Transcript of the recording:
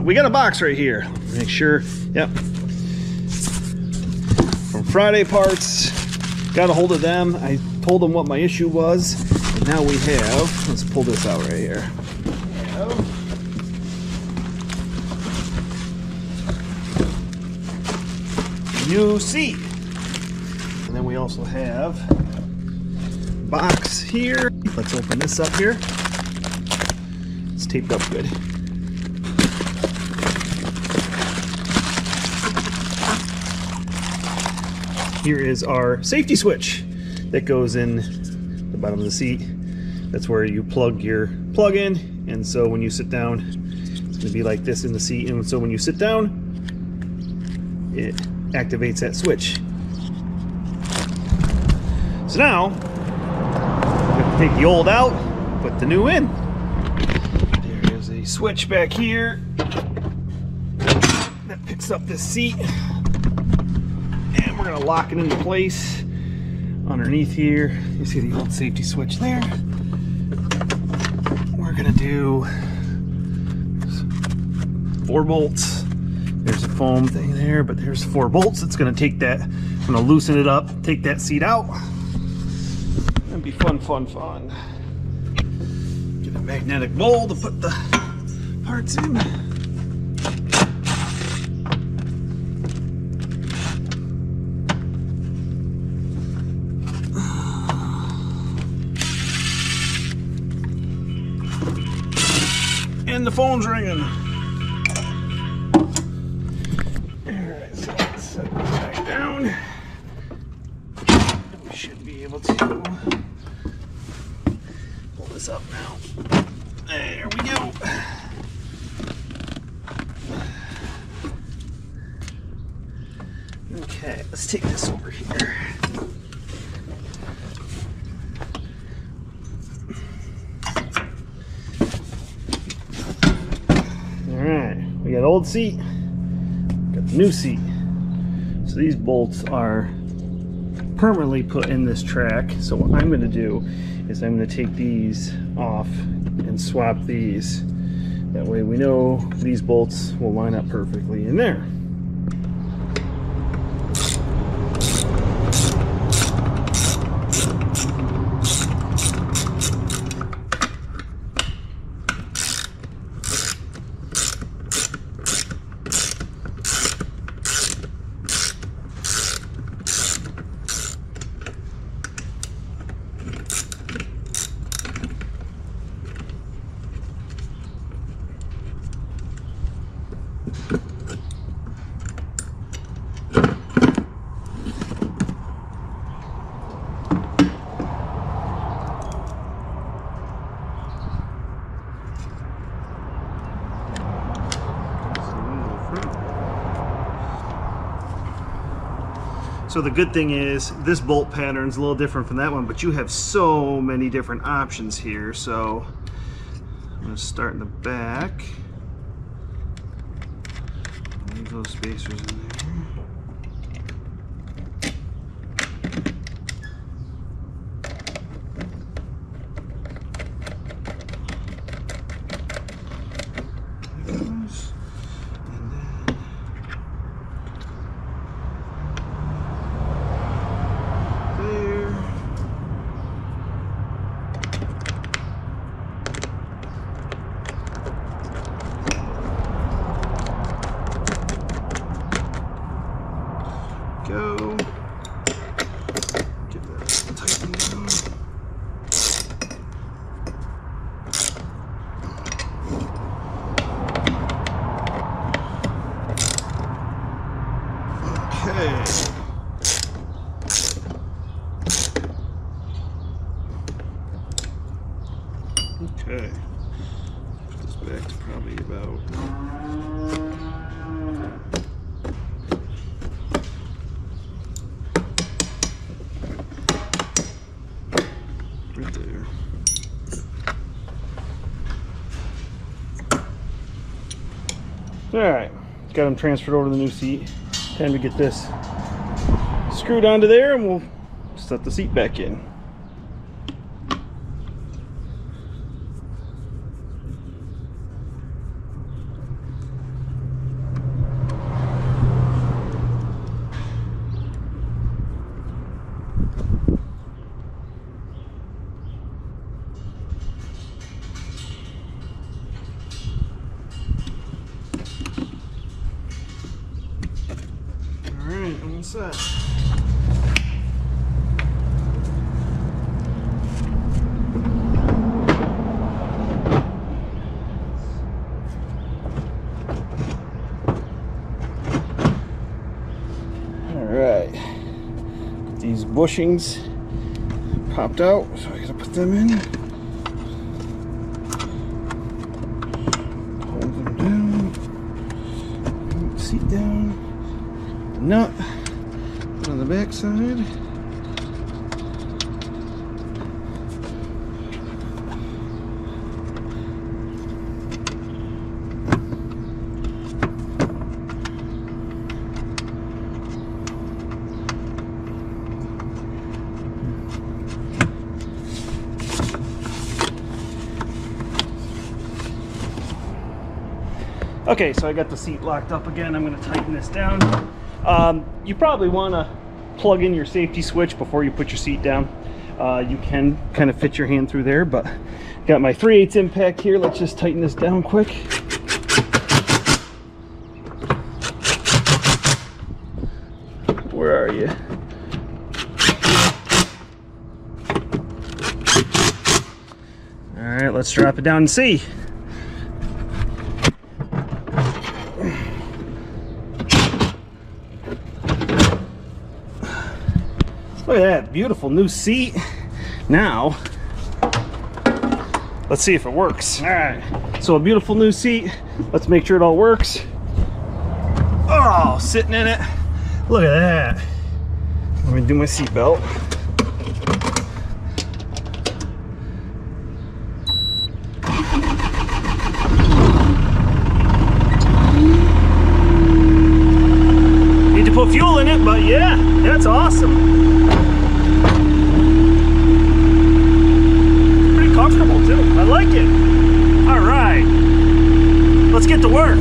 We got a box right here. Make sure, yep. From FridayParts. Got a hold of them. I told them what my issue was. And now we have, let's pull this out right here. New seat. And then we also have box here. Let's open this up here. It's taped up good. Here is our safety switch that goes in the bottom of the seat. That's where you plug your plug in, and so when you sit down, it's going to be like this in the seat, and so when you sit down, it activates that switch. So now, we have to take the old out, put the new in. There is a switch back here that picks up this seat. We're going to lock it into place underneath here. You see the old safety switch there. We're going to do 4 bolts. There's a foam thing there, but there's 4 bolts. It's going to take that, I'm going to loosen it up, take that seat out. It'll be fun. Get a magnetic bowl to put the parts in. And the phone's ringing. Alright, so let's set this back down. We should be able to pull this up now. There we go. Okay, let's take this over here. We got old seat, got the new seat. So these bolts are permanently put in this track. So what I'm going to do is I'm going to take these off and swap these. That way we know these bolts will line up perfectly in there. So the good thing is this bolt pattern is a little different from that one, but you have so many different options here. So I'm going to start in the back. Leave those spacers in there. Go. Get that tightened down. Okay. Okay. Put this back to probably about right there. Alright, got them transferred over to the new seat. Time to get this screwed onto there and we'll set the seat back in. One set. Alright. These bushings popped out, so I gotta put them in. Hold them down. Put the seat down. The nut on the back side. Okay, so I got the seat locked up again. I'm going to tighten this down. You probably want to plug in your safety switch before you put your seat down. You can kind of fit your hand through there, but got my 3/8 impact here. Let's just tighten this down quick. Where are you? All right, let's drop it down and see. Look at that beautiful new seat. Now, let's see if it works. All right, so a beautiful new seat. Let's make sure it all works. Oh, sitting in it. Look at that. Let me do my seat belt. Need to put fuel in it, but yeah, that's awesome. Comfortable too. I like it. All right, let's get to work.